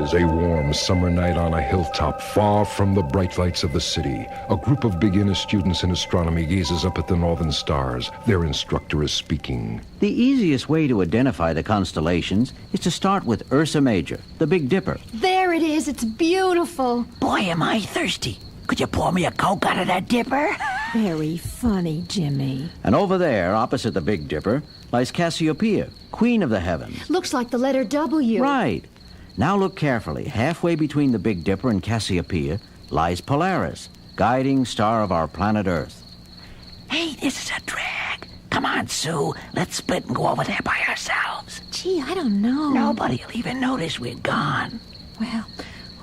is a warm summer night on a hilltop far from the bright lights of the city. A group of beginner students in astronomy gazes up at the northern stars. Their instructor is speaking. The easiest way to identify the constellations is to start with Ursa Major, the Big Dipper. There it is. It's beautiful. Boy, am I thirsty. Could you pour me a Coke out of that dipper? Very funny, Jimmy. And over there, opposite the Big Dipper, lies Cassiopeia, Queen of the Heavens. Looks like the letter W. Right. Now look carefully. Halfway between the Big Dipper and Cassiopeia lies Polaris, guiding star of our planet Earth. Hey, this is a drag. Come on, Sue. Let's split and go over there by ourselves. Gee, I don't know. Nobody will even notice we're gone. Well,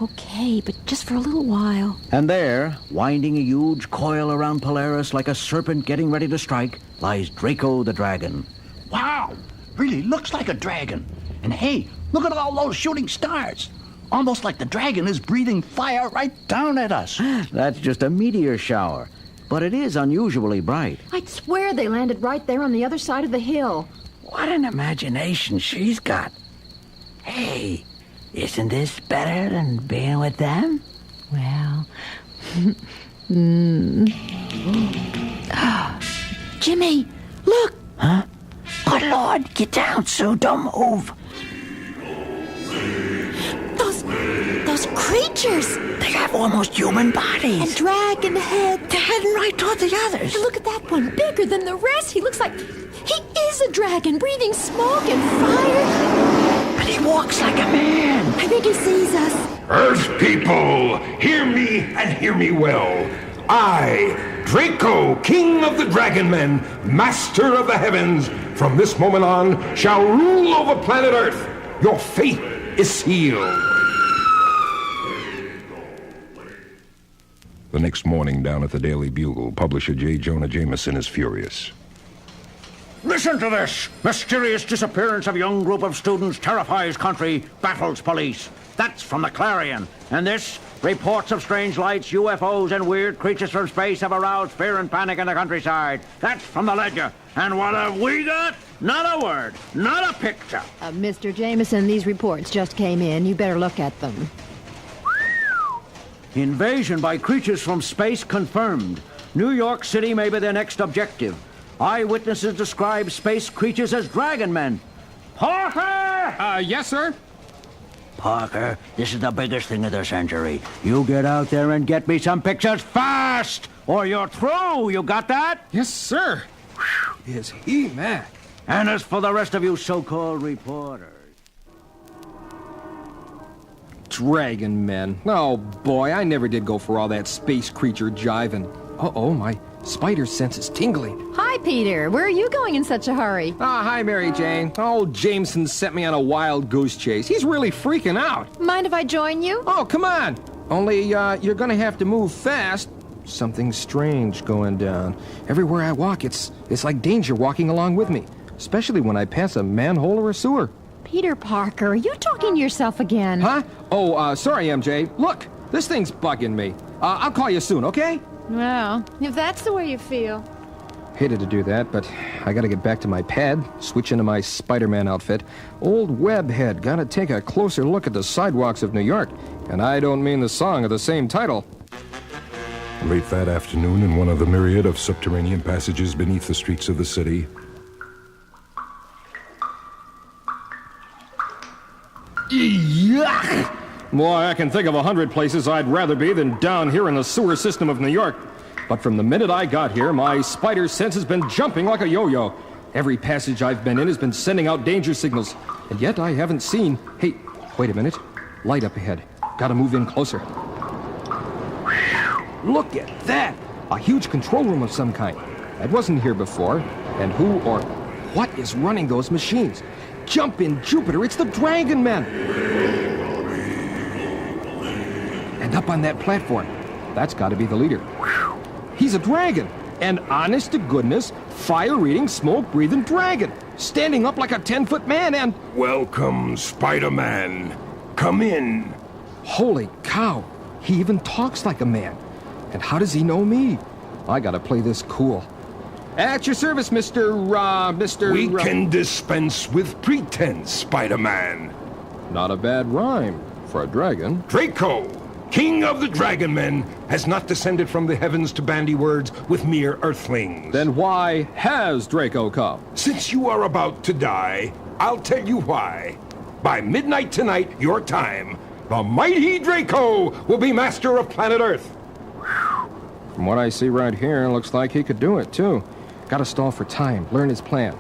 okay, but just for a little while. And there, winding a huge coil around Polaris like a serpent getting ready to strike, lies Draco the dragon. Wow! Really looks like a dragon. And hey, look at all those shooting stars. Almost like the dragon is breathing fire right down at us. That's just a meteor shower, but it is unusually bright. I'd swear they landed right there on the other side of the hill. What an imagination she's got. Hey, isn't this better than being with them? Well, Jimmy, look! Huh? Good Lord, get down, Sue. Don't move. Those creatures! They have almost human bodies. And dragon heads. They're heading right toward the others. And look at that one, bigger than the rest. He looks like he is a dragon, breathing smoke and fire. But he walks like a man. I think he sees us. Earth people, hear me and hear me well. I, Draco, King of the Dragon Men, Master of the Heavens, from this moment on shall rule over planet Earth. Your fate is sealed. The next morning, down at the Daily Bugle, publisher J. Jonah Jameson is furious. Listen to this! Mysterious disappearance of young group of students terrifies country, baffles police. That's from the Clarion. And this, reports of strange lights, UFOs, and weird creatures from space have aroused fear and panic in the countryside. That's from the Ledger. And what have we got? Not a word, not a picture. Mr. Jameson, these reports just came in. You better look at them. Invasion by creatures from space confirmed. New York City may be their next objective. Eyewitnesses describe space creatures as dragon men. Parker! Yes, sir? Parker, this is the biggest thing of the century. You get out there and get me some pictures fast, or you're through. You got that? Yes, sir. Whew, is he mad? And as for the rest of you so-called reporters... Dragon men. Oh, boy, I never did go for all that space creature jiving. Uh-oh, my spider sense is tingling. Hi, Peter. Where are you going in such a hurry? Hi, Mary Jane. Old Jameson sent me on a wild goose chase. He's really freaking out. Mind if I join you? Oh, come on. Only, you're gonna have to move fast. Something strange going down. Everywhere I walk, it's like danger walking along with me. Especially when I pass a manhole or a sewer. Peter Parker, are you talking to yourself again? Huh? Oh, sorry, MJ. Look, this thing's bugging me. I'll call you soon, okay? Well, if that's the way you feel. Hated to do that, but I gotta get back to my pad, switch into my Spider-Man outfit. Old Webhead, gotta take a closer look at the sidewalks of New York. And I don't mean the song of the same title. Late that afternoon, in one of the myriad of subterranean passages beneath the streets of the city, Yuck! Boy, I can think of 100 places I'd rather be than down here in the sewer system of New York. But from the minute I got here, my spider sense has been jumping like a yo-yo. Every passage I've been in has been sending out danger signals. And yet I haven't seen... Hey, wait a minute. Light up ahead. Gotta move in closer. Look at that! A huge control room of some kind. That wasn't here before. And who or what is running those machines? Jump in Jupiter, it's the Dragon Men! And up on that platform, that's got to be the leader. He's a dragon, an honest-to-goodness, fire-eating, smoke-breathing dragon, standing up like a 10-foot man and... Welcome, Spider-Man. Come in. Holy cow, he even talks like a man. And how does he know me? I gotta play this cool. At your service, Mr. We can dispense with pretense, Spider-Man. Not a bad rhyme. For a dragon? Draco, king of the dragon men, has not descended from the heavens to bandy words with mere earthlings. Then why has Draco come? Since you are about to die, I'll tell you why. By midnight tonight, your time, the mighty Draco will be master of planet Earth. From what I see right here, looks like he could do it, too. Gotta stall for time, learn his plan.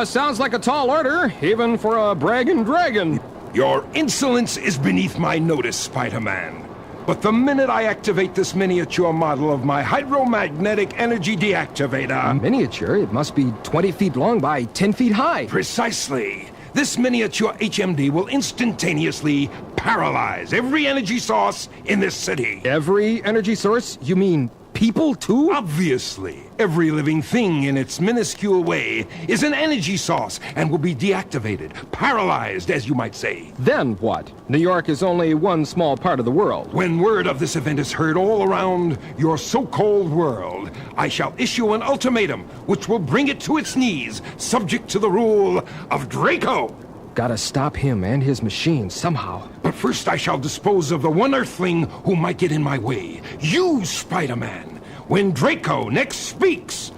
Sounds like a tall order, even for a bragging dragon. Your insolence is beneath my notice, Spider-Man. But the minute I activate this miniature model of my hydromagnetic energy deactivator... Miniature? It must be 20 feet long by 10 feet high. Precisely. This miniature HMD will instantaneously paralyze every energy source in this city. Every energy source? You mean people, too? Obviously, every living thing in its minuscule way is an energy source and will be deactivated, paralyzed, as you might say. Then what? New York is only one small part of the world. When word of this event is heard all around your so-called world, I shall issue an ultimatum which will bring it to its knees, subject to the rule of Draco. Gotta stop him and his machine somehow. But first I shall dispose of the one Earthling who might get in my way. You, Spider-Man. When Draco next speaks,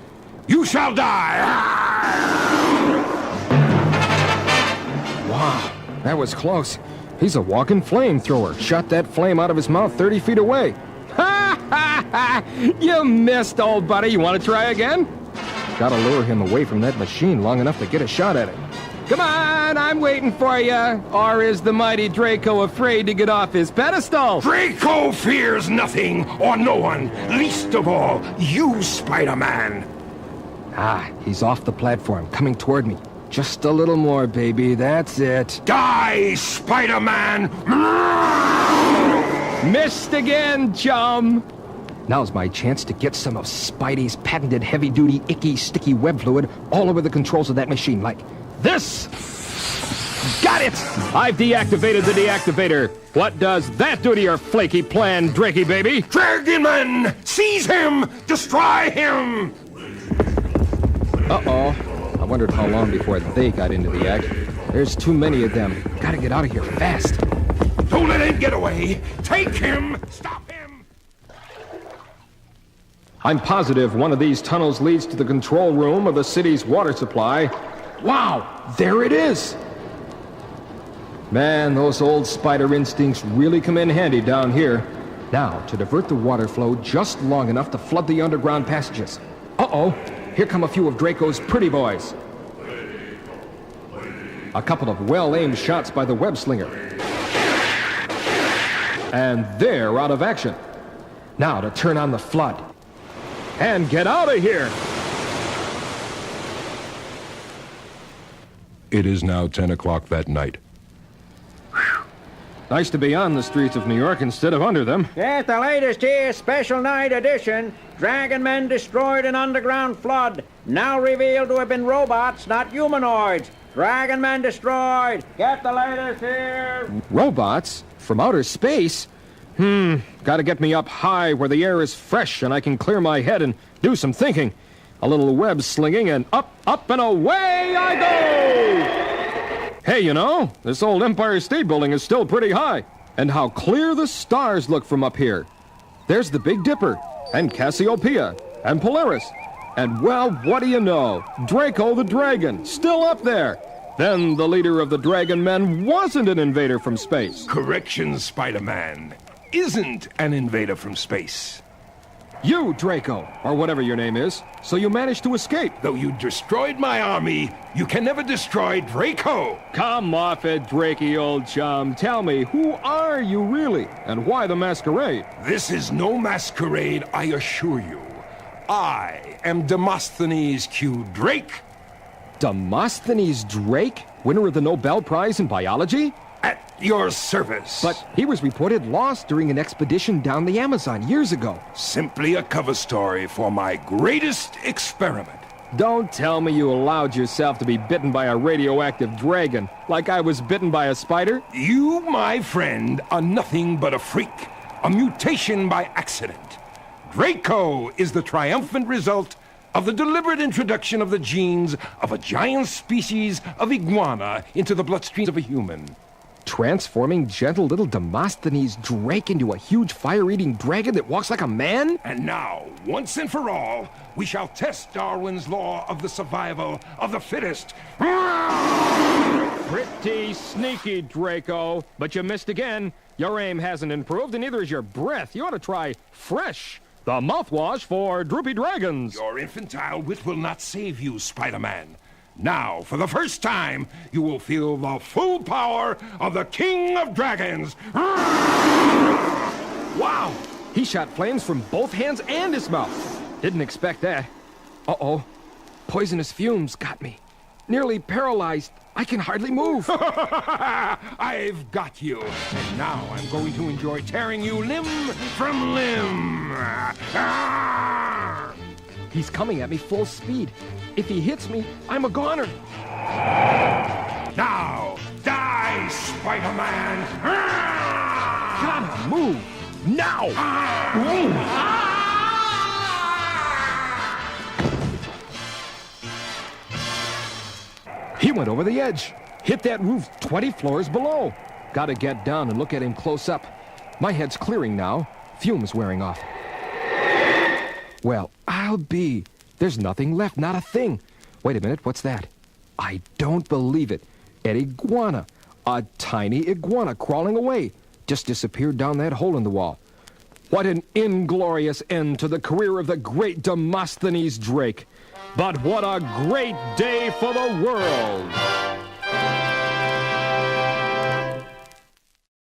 you shall die. Wow, that was close. He's a walking flamethrower. Shot that flame out of his mouth 30 feet away. Ha ha ha! You missed, old buddy. You want to try again? Gotta lure him away from that machine long enough to get a shot at it. Come on, I'm waiting for you. Or is the mighty Draco afraid to get off his pedestal? Draco fears nothing or no one, least of all you, Spider-Man. Ah, he's off the platform, coming toward me. Just a little more, baby, that's it. Die, Spider-Man! Missed again, chum! Now's my chance to get some of Spidey's patented heavy-duty, icky, sticky web fluid all over the controls of that machine, like this! Got it! I've deactivated the deactivator. What does that do to your flaky plan, Drakey baby? Dragonman! Seize him! Destroy him! Uh-oh. I wondered how long before they got into the act. There's too many of them. Gotta get out of here fast. Don't let him get away! Take him! Stop him! I'm positive one of these tunnels leads to the control room of the city's water supply. Wow! There it is! Man, those old spider instincts really come in handy down here. Now, to divert the water flow just long enough to flood the underground passages. Uh-oh! Here come a few of Draco's pretty boys. A couple of well-aimed shots by the web slinger. And they're out of action. Now to turn on the flood. And get out of here! It is now 10 o'clock that night. Nice to be on the streets of New York instead of under them. Yes, the latest here, special night edition. Dragon men destroyed an underground flood. Now revealed to have been robots, not humanoids. Dragon men destroyed. Get the latest here. Robots? From outer space? Gotta get me up high where the air is fresh and I can clear my head and do some thinking. A little web slinging and up, and away I go! Hey, you know, this old Empire State Building is still pretty high. And how clear the stars look from up here. There's the Big Dipper, and Cassiopeia, and Polaris. And, well, what do you know? Draco the Dragon, still up there. Then the leader of the Dragon Men wasn't an invader from space. Correction, Spider-Man. Isn't an invader from space. You, Draco, or whatever your name is, so you managed to escape. Though you destroyed my army, you can never destroy Draco. Come off it, Drakey, old chum. Tell me, who are you really, and why the masquerade? This is no masquerade, I assure you. I am Demosthenes Q. Drake. Demosthenes Drake, winner of the Nobel Prize in Biology? At your service. But he was reported lost during an expedition down the Amazon years ago. Simply a cover story for my greatest experiment. Don't tell me you allowed yourself to be bitten by a radioactive dragon, like I was bitten by a spider? You, my friend, are nothing but a freak, a mutation by accident. Draco is the triumphant result of the deliberate introduction of the genes of a giant species of iguana into the bloodstream of a human. Transforming gentle little Demosthenes Drake into a huge fire-eating dragon that walks like a man? And now, once and for all, we shall test Darwin's law of the survival of the fittest. Pretty sneaky, Draco. But you missed again. Your aim hasn't improved, and neither is your breath. You ought to try Fresh, the mouthwash for droopy dragons. Your infantile wit will not save you, Spider-Man. Now, for the first time, you will feel the full power of the King of Dragons. Wow! He shot flames from both hands and his mouth. Didn't expect that. Uh-oh. Poisonous fumes got me. Nearly paralyzed. I can hardly move. I've got you. And now I'm going to enjoy tearing you limb from limb. He's coming at me full speed. If he hits me, I'm a goner. Now, die, Spider-Man! Gotta move! Now! He went over the edge. Hit that roof 20 floors below. Gotta get down and look at him close up. My head's clearing now. Fumes wearing off. Well, I'll be. There's nothing left, not a thing. Wait a minute, what's that? I don't believe it. An iguana. A tiny iguana crawling away. Just disappeared down that hole in the wall. What an inglorious end to the career of the great Demosthenes Drake. But what a great day for the world!